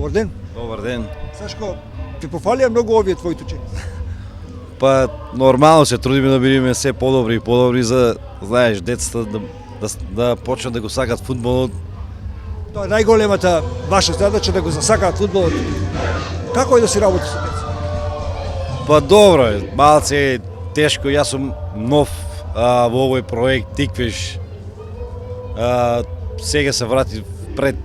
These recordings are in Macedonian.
Добар ден. Добар ден. Сашко, те пофалија многу овие твоите ученици? Па нормално се трудиме да бидеме се подобри и подобри за, знаеш, децата да почнат да го сакат фудбалот. Тоа е најголемата ваша задача да го засакаат фудбалот. Како е да си работи со деца? Па добро е, малце е тешко, јас сум нов во овој проект Тиквиш. Сега се вратив пред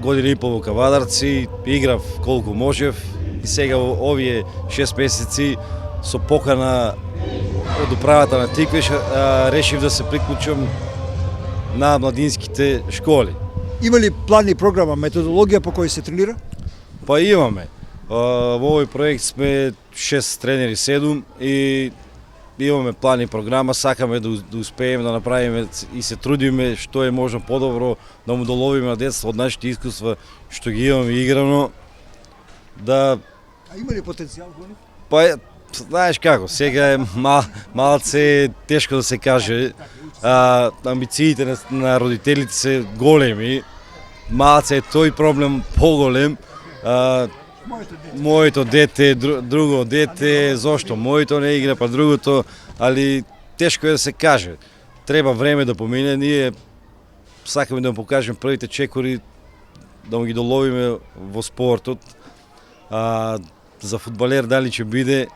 година и пол во Кавадарци, играв колку можев и сега во овие 6 месеци со покана од управата на Тиквиш решив да се приклучам на младинските школи. Има ли план и програма, методологија по кој се тренира? Па имаме. Во овој проект сме 6 тренери, 7 и имаме план и програма, сакаме да успееме да направиме и се трудиме што е можно подобро да му доловиме на децата од нашите искуства што ги имаме играно. Да А има ли потенцијал во нив? па знаеш како, сега е малце тешко да се каже. Амбициите на родителите се големи. Малце е тој проблем поголем. Моето дете, друго дете, зошто моето не игра, па другото, али тешко е да се каже. Треба време да помине, ние сакаме да му покажем првите чекори, да му ги доловиме во спортот. За фудбалер дали ќе биде,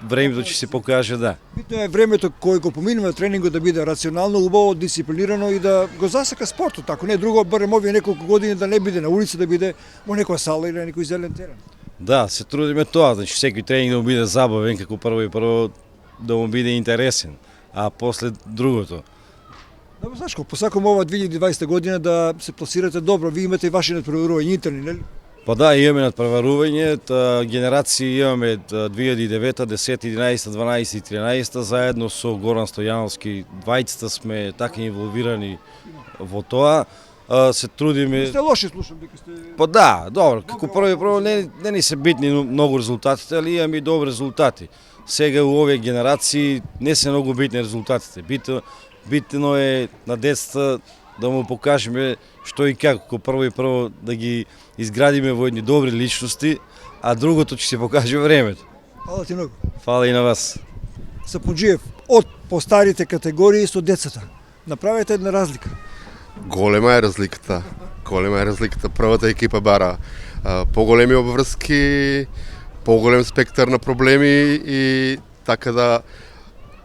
времето ќе се покаже, да. Битно е времето кој го поминува тренингот да биде рационално, убаво, дисциплинирано и да го засака спортот. Ако не друго, барем овие неколку години да не биде на улица, да биде во некоја сала или на некој зелен терен. Да, се трудиме тоа, значи секој тренинг да му биде забавен, како прво и прво да му биде интересен, а после другото. Добро, Сашко, посакам ова 2020 година да се пласирате добро. Ви имате и ваши надпреварувања интерни, нели? Па да, имаме надпреварување, генерации имаме 2009, 10, 11, 12 и 13, заедно со Горан Стојановски, двајцата сме така инволвирани во тоа. Се трудиме. Сте лоши, слушам дека сте. Па да, добро, како прво не ни се битни многу резултатите, али имаме и добри резултати. Сега у овие генерации не се многу битни резултатите. Битно е на децата да му покажеме што и како прво и прво да ги изградиме во едни добри личности, а другото ќе се покаже времето. Фала ти многу. Фала и на вас. Сапунџиев, од постарите категории со децата, направете една разлика. Голема е разликата. Голема е разликата. Првата екипа бара поголеми обврски, поголем спектар на проблеми и така да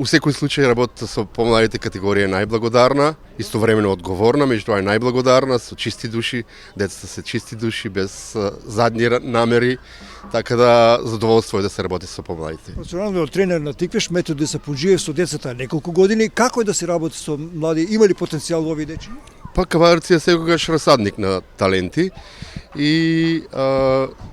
у секој случај работата со помладите категории е најблагодарна, истовремено одговорна, меѓутоа е најблагодарна, со чисти души, децата се чисти души, без задни намери, така да задоволство е да се работи со помладите. Професионалниот тренер на Тиквиш, Методи Сапунџиев, со децата неколку години, како е да се работи со млади, има ли потенцијал во овие дечи? Па Кавадарци е секогаш расадник на таленти и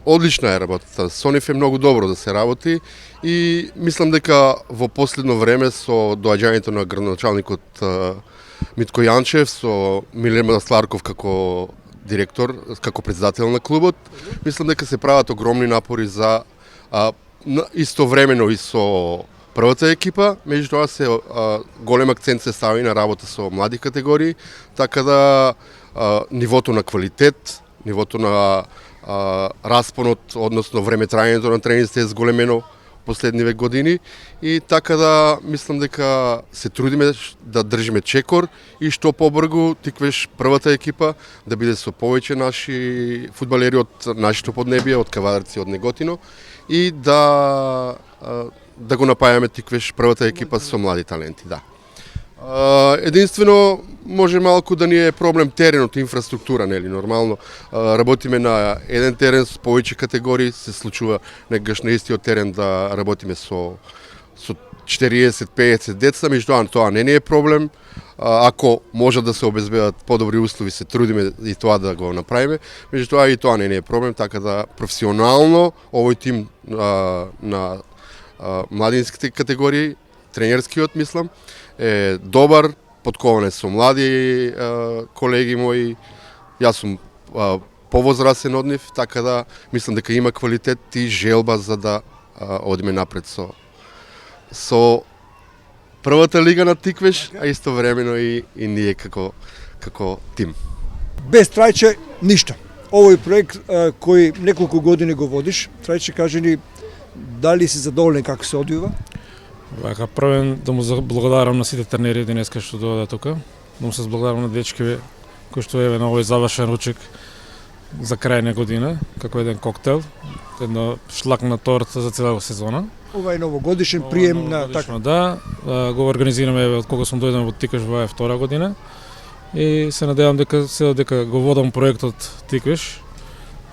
одлична е работата. Со нив е многу добро да се работи и мислам дека во последно време со доаѓањето на градоначалникот Митко Јанчев, со Милен Масларков како директор, како председател на клубот, мислам дека се прават огромни напори за истовремено и со првата екипа, меѓутоа се голем акцент се стави на работа со млади категории, така да нивото на квалитет, нивото на распонот, односно време трајањето на тренингите е зголемено последниве години и така да мислам дека се трудиме да држиме чекор и што побрзо Тиквиш првата екипа да биде со повеќе наши фудбалери од нашето поднебие, од Кавадарци, од Неготино и да го напајаме Тиквиш првата екипа со млади таленти, да. Единствено може малку да ни е проблем теренот, инфраструктура, нели, нормално. Работиме на еден терен со повеќе категории, се случува некогаш на истиот терен да работиме со 40-50 деца, меѓутоа тоа не е проблем. Ако може да се обезбедат подобри услови, се трудиме и тоа да го направиме, меѓутоа и тоа не е проблем, така да професионално овој тим на младинските категории, тренерскиот мислам, е добар, подкован е со млади колеги мои, јас сум повозрасен од нив, така да мислам дека има квалитет и желба за да одиме напред со првата лига на Тиквиш, а истовремено и ние како тим. Без Трајче, ништо. овој проект кој неколку години го водиш, Трајче, кажи ни дали си задоволен како се одвива? Вака, првен да му благодарам на сите тренери денеска што дојде тука. Да му се благодарам на дечкиве кои што еве на овој завршен ручек за крај на година, како еден коктел, една шлакна торта за цела сезона. Ова е новогодишен прием на така. Да, го организираме еве од кога сум дојден во Тиквиш, ова е втора година. И се надевам дека го водам проектот Тиквиш,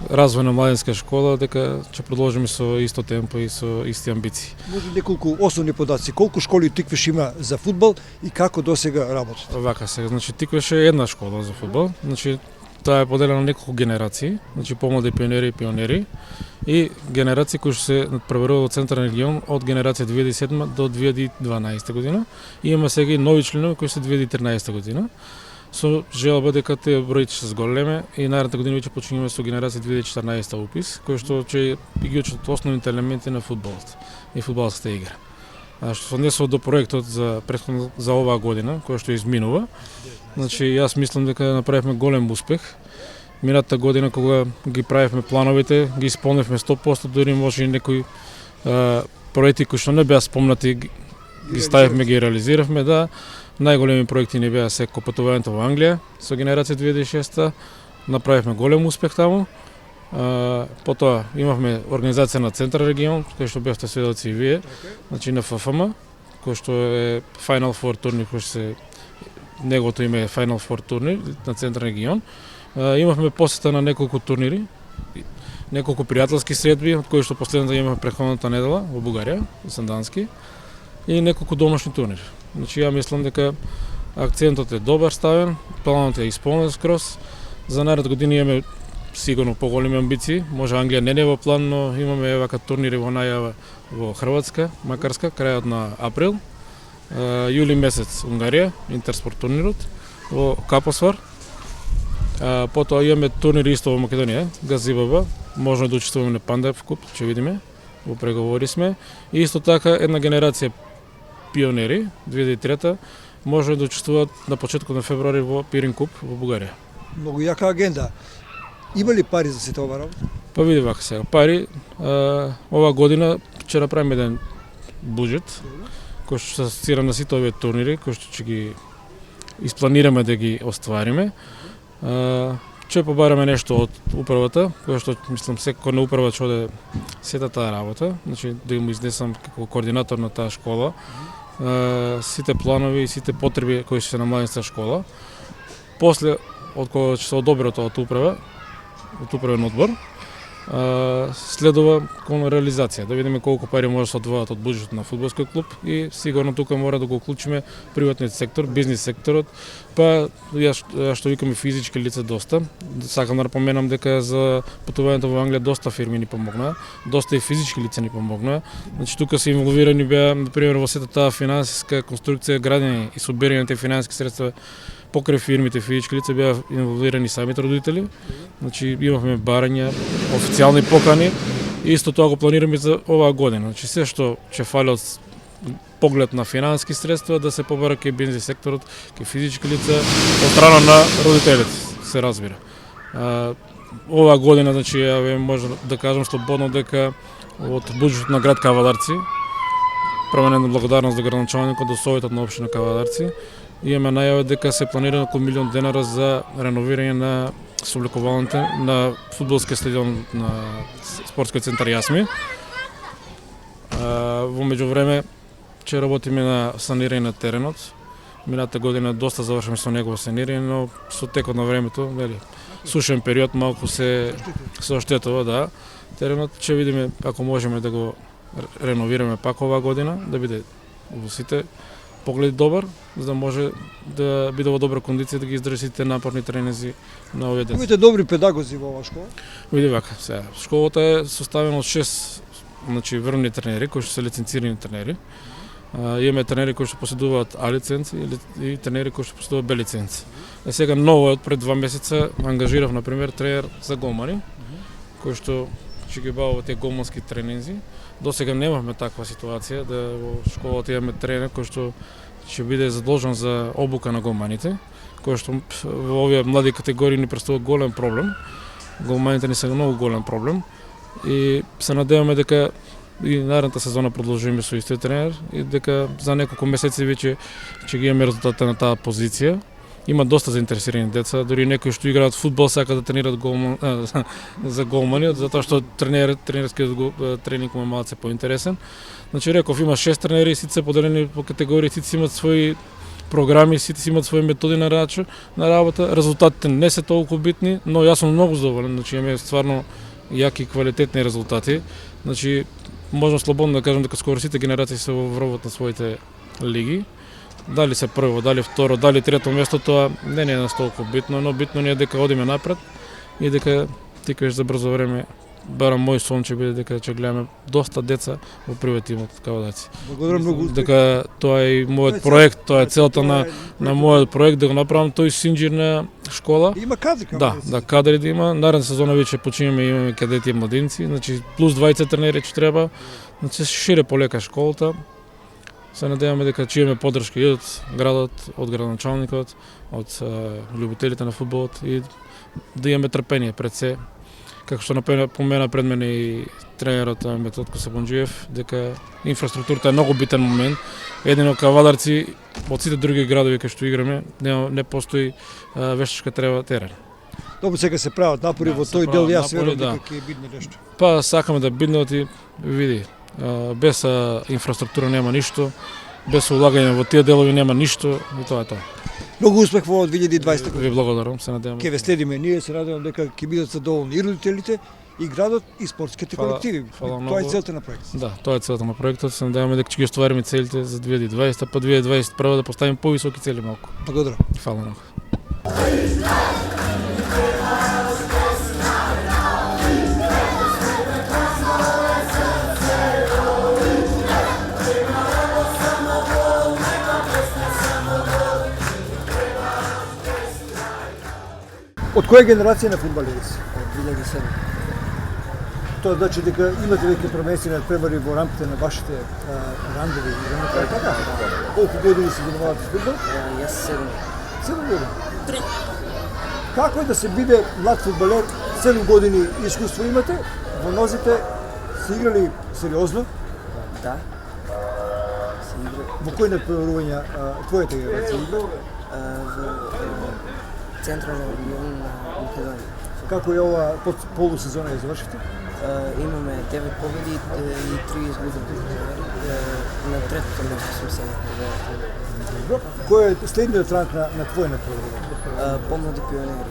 развој на младинска школа, дека ќе продолжиме со исто темпо и со исти амбиции. Може неколку основни подаци, колку школи Тиквиш има за фудбал и како досега работат? Вака сега, значи Тиквиш е една школа за фудбал, значи таа е поделена на неколку генерации, значи помлади пионери и пионери и генерации кои што се надпреваруваат во Централен регион од генерација 2007 до 2012 година и има сега и нови членови кои се 2013 година. Со желба дека тие броите ќе се зголеме и наредната година ќе почнеме со генерација 2014 упис, кој што ќе ги учат основните елементи на фудбалот и фудбалската игра. А што се однесува до проектот за оваа година, кој што изминува, значи јас мислам дека направивме голем успех. Минатата година кога ги правевме плановите, ги исполнивме 100%, дури може и некои проекти кои што не беа спомнати ги ставивме, ги реализиравме, да. Најголеми проекти не беа секој патувањето во Англија со генерација 2006, направивме голем успех таму. Потоа имавме организација на Централен регион, кој што бевте сведоци и вие, значи на ФФМ, кој што е Final Four турнир, кој што се неговото име е Final Four турнир на Централен регион. Имавме посета на неколку турнири, неколку пријателски средби, од кои што последната имаме претходната недела во Бугарија, во Сандански, и неколку домашни турнири. Значи ја мислам дека акцентот е добар ставен, планот е исполнет скроз. За наредната година имаме сигурно поголеми амбиции. Може Англија не е во план, но имаме вака турнири во најава во Хрватска, Макарска, крајот на април. Јули месец Унгарија, Интерспорт турнирот во Капосвар. Потоа имаме турнири исто во Македонија, Газибаба, можно да учествуваме на Пандаев куп, ќе видиме, во преговори сме. И исто така една генерација пионери, 2003-та, може да учествуваат на почетокот на февруари во Пирин куп во Бугарија. Многу јака агенда. Има ли пари за сите ова работа? Па види вака сега, пари, ова година ќе направиме еден буџет, кој што се асоцира на сите овие турнири, кои што ќе ги испланираме да ги оствариме. Ќе побараме нешто од управата, која што мислам секој на управа ќе оде сета таа работа, значи да му изнесам како координатор на таа школа, сите планови и сите потреби кои се на младинска школа. После, од кога ќе се одобри од управа, од управен одбор, следува кон реализација, да видиме колку пари може да се одвојат од буџетот на фудбалскиот клуб и сигурно тука мора да го уклучиме приватниот сектор, бизнис секторот, па јас што викаме физички лица доста. Сакам да напоменам дека за патувањето во Англија доста фирми ни помогнаа, доста и физички лица ни помогнаа. Значи тука се инволвирани беа, например, во сета таа финансиска конструкција, градење и собирање на тие финансиски средства покрај фирмите физички лица беа инволвирани самите родители. Значи имавме барања, официјални покани и исто тоа го планираме за оваа година. Значи се што ќе фали од поглед на финансиски средства да се побара кај бизнис секторот, кај физички лица од страна на родителите, се разбира. Оваа година, значи ја може да кажам слободно дека од буџетот на град Кавадарци, променена благодарност до градоначалникот, до советот на општина Кавадарци, имаме најава дека се планира околу $1,000,000 за реновирање на совлекувалните на фудбалскиот стадион на спортскиот центар Јасми. Во меѓувреме ќе работиме на санирање на теренот. Минатата година доста завршиме со негово санирање, но со текот на времето, нели, сушен период малку се оштетува, да. Теренот ќе видиме ако можеме да го реновираме пак оваа година, да биде во сите погледи добар, за да може да биде во добра кондиција да ги издржи сите напорни тренинзи на овие деца. Имате добри педагози во оваа школа? Види вака, сега, школата е составена од 6 значи врвни тренери кои што се лиценцирани тренери. Имаме тренери кои што поседуваат А лиценци и тренери кои што поседуваат Б лиценци. Сега ново од пред 2 месеца ангажирав на пример тренер за голмани, кој што ќе ги бава тие голмански тренинзи. До сега немавме таква ситуација да во школата имаме тренер кој што ќе биде задолжен за обука на голманите, кој што во овие млади категории ни представува голем проблем. Голманите ни се многу голем проблем и се надеваме дека и наредната сезона продолжуваме со истиот тренер и дека за неколку месеци веќе ќе ги имаме резултатите на таа позиција. Има доста заинтересирани деца, дури некои што играат фудбал сакаат да тренираат за голмани, затоа што тренерскиот тренинг му е малце поинтересен. Значи реков има 6 тренери, сите се поделени по категории, сите си имаат своји програми, сите си имаат своји методи на работа. Резултатите не се толку битни, но јас сум многу задоволен, значи имаме стварно јаки и квалитетни резултати. Значи можам слободно да кажам дека скоро сите генерации се во врвот на своите лиги. Дали се прво, дали второ, дали трето место, тоа не е настолку битно, но битно ни е дека одиме напред и дека ти кажеш за брзо време, барам мој сон ќе биде дека ќе гледаме доста деца во првиот тим од Кавадаци. Благодарам многу. Дека тоа е и мојот проект, тоа е целта на мојот проект, да го направам тој синџир на школа. Има кадри Да, кадри да има. Наредна сезона веќе починеме, имаме кадети и младинци, значи плюс 20 тренери ќе треба. Значи се шире полека школата. Се надеваме дека ќе имаме поддршка и од градот, од градоначалникот, од љубителите на фудбалот и да имаме трпение пред се. Како што помена пред мене и тренерот Методко Сабунџиев, дека инфраструктурата е многу битен момент. Едино Кавадарци, од сите други градови кај што играме, не постои вештачка терен. Добро, сега се прават напори во тој дел, јас верувам да. дека ќе бидне нешто. Па сакаме да биднат и види, без инфраструктура нема ништо, без улагање во тие делови нема ништо и тоа е тоа. Многу успех во 2020 година. Ви благодарам, се надевам. Ќе ве следиме, ние се надевам дека ќе бидат задоволни и родителите, и градот, и спортските колективи. Фала Тоа е многу. целта на проектот. Да, тоа е целта на проектот. Се надеваме дека ќе ги оствариме целите за 2020, па 2021 да поставиме повисоки цели малку. Благодарам. Фала многу. Од која генерација на фудбалери си? 2007. Тоа значи дека имате веќе премесени надпревари во рамките на вашите рандови и така? Колку години се занимавате с фудбал? Јас 7. 7 години. 3. Како е да се биде млад фудбалер, 7 години искуство имате, во нозите се играли сериозно, Да. Се игра во кои надпреварувања твојата генерација игра? во централен регион на Македонија. Како е ова полусезона ја завршите? Имаме 9 победи и 3 изгубени. На третото место сум сега. Добро. Кој е следниот ранг на твој надпреварување? Помлади пионери.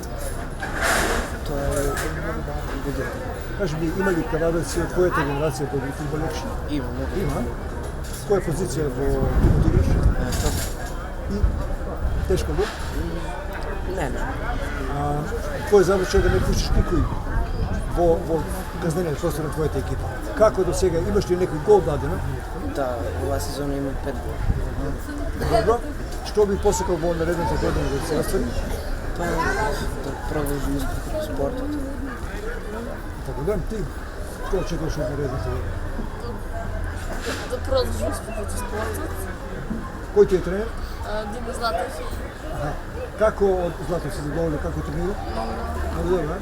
Тоа е година. Кажи ми, има ли Кавадарци од твојата генерација добри фудбалерши? Има, многу. Има. Која позиција во тимот играш? Што? И тешко го? Не. Твој задача е да не пуштиш никој во казнениот простор на твојата екипа. Како до сега, имаш ли некој гол дадено? Да, оваа сезона има 5 гола. Добро. Што би посекал во наредната година да се оствари? Па да продолжи успех во спортот. Така да, ти што очекуваш од наредната година? Да продолжи успехот во спортот. Кој ти е тренер? Димо Златев и Како од Златев си задоволен, како тренира? Много добро,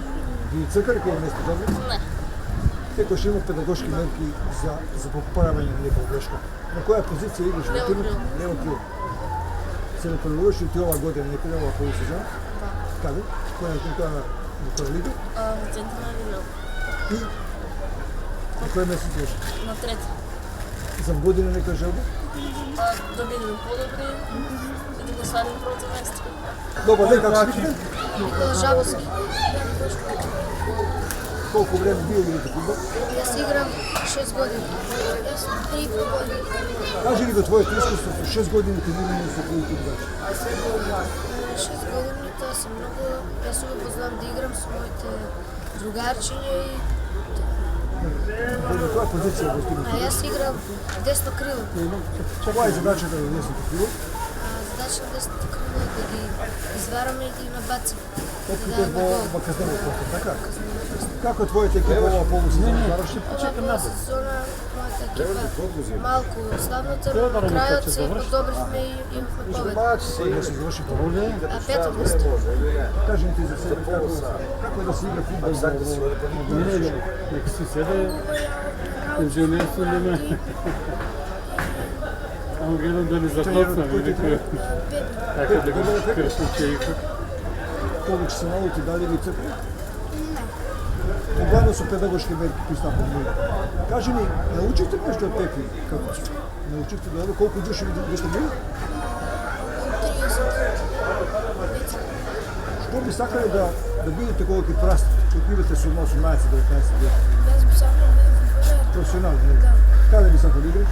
Ви цркали кога не сте добри? не. Секојаш има педагошки мерки за поправање на некоја грешка. На која позиција играш во Лево тимот? крило. Лево крило. Се напредуваш и ти оваа година некоја оваа полусезона? Каде? Која на која лига? Во централен регион. И на кој месец беше? На трети. За година некоја желба? Да бидеме подобри и да го сварим првото место. Добар ден, како се викате? Жабовски. Колку време вие играте фудбал? Јас играм 6 години. Јас 3,5 години. Кажи ли го твоето искуство со 6 години тренирање со кои ти играш? 6 години, тоа се многу. Јас uvek познавам да играм со моите другарчиња и На која позиција го стигнете? јас играм десно крило. Каква е задачата во десното крило? задача да стъкнем, да ги извараме и да ги набацим. Отките во казнено после, така? Како твоите екипа ова полусезона заврши? Ова сезона моята екипа малко слабната, но на крајот се подобрихме и имахме победа. Да се заврши по-добре. Пето место. Кажи ми ти за себе како е да се игра фудбал во Неделја? Нека си седе, инженерство нема. Ама гледам да не започна, велико. Така да го кръща чейка. Повеќе се научи дали ви црква? Главно со педагошки мерки кои сте подмени. Кажи ми, научите нешто од Пепи? Како? Научите добро? Колку души ви сте били? 30. Што би сакале да бидете кога ќе порастете? Кога идете со 18-19 години? Аз би сакал да бидам футболер. Професионално, не? Да. Каде би сакал да играш?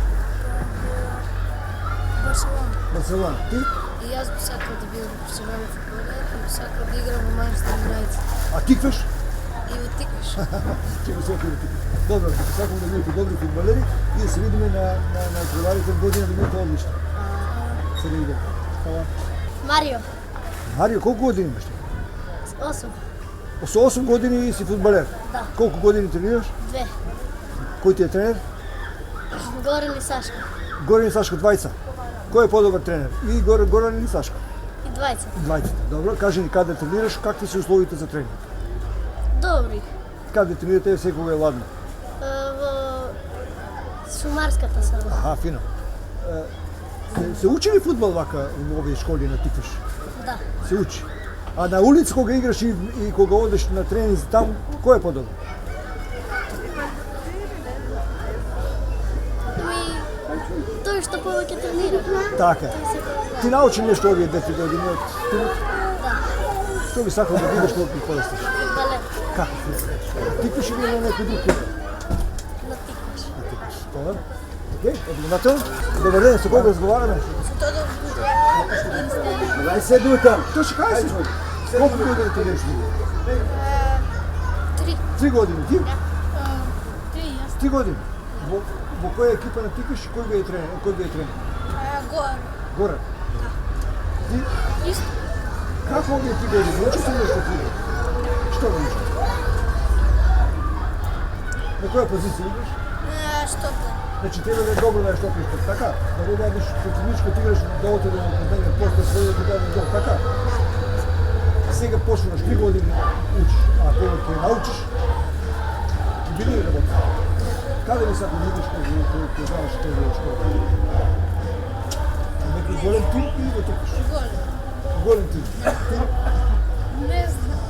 Барселона. Барселона. Ти? И аз би сакал да бидам професионален футболер и би сакал да играм во Манчестер Юнайтед. А тикваш? И во тикаш. Ќе го сакам да тикваш. Добро, ќе сакам да бидете добри фудбалери и да се видиме на откриварите година да бидете одлични. Се да идем. Хвала. Марио. Марио, колку години имаш? 8. Со 8 години си фудбалер? Да. Колку години тренираш? 2. Кој ти е тренер? Горан и Сашка. Горан и Сашко, двајца. Кој е подобар тренер? И Горан или Сашко? И двајца. Двајцата. Добро, кажи ни каде тренираш, какви се условите за тренинг? Добри. Каде тренирате, секога е ладно? Во Сумарската сала. Аха, фино. Се учи ли фудбал вака во овие школи на тикваш? Да. Се учи. А на улица кога играш и кога одеш на тренинг там, кој е подобар? Тој што повеќе тренира. Така. Ти научи нешто овие 2-3 години од тимот? Да. Што би сакал да бидеш кога ќе порастеш? Фудбалер. Како? Тикваш или на некој друг клуб? На тикаш. Добар. Океј, одминател. Добар ден, со кого разговараме? Дај се дута. Што ќе кажеш? Колку години тренираш лига? 3. 3 години. Ти? 3 јас. 3 години. Во која екипа на тикаш, кој ви е тренер? Кој ви е тренер? Горан. Горан. Ти? Исто. Како овие 3 години? Научи се нешто ти? Што научи? На која позиција играш? Што бе? Значи тебе да е добро да е штопиш, така? Да не дадеш противничко, ти играш да отиде во поднење поста својот да даде гол, така? Сега почнуваш 3 години учиш, а кога ќе научиш, ќе биде ли работа? Каде би сакал да идеш кој заврши тези школа? Некој голем тим или да тикаш? Голем. Голем тим. Ти? Не знам.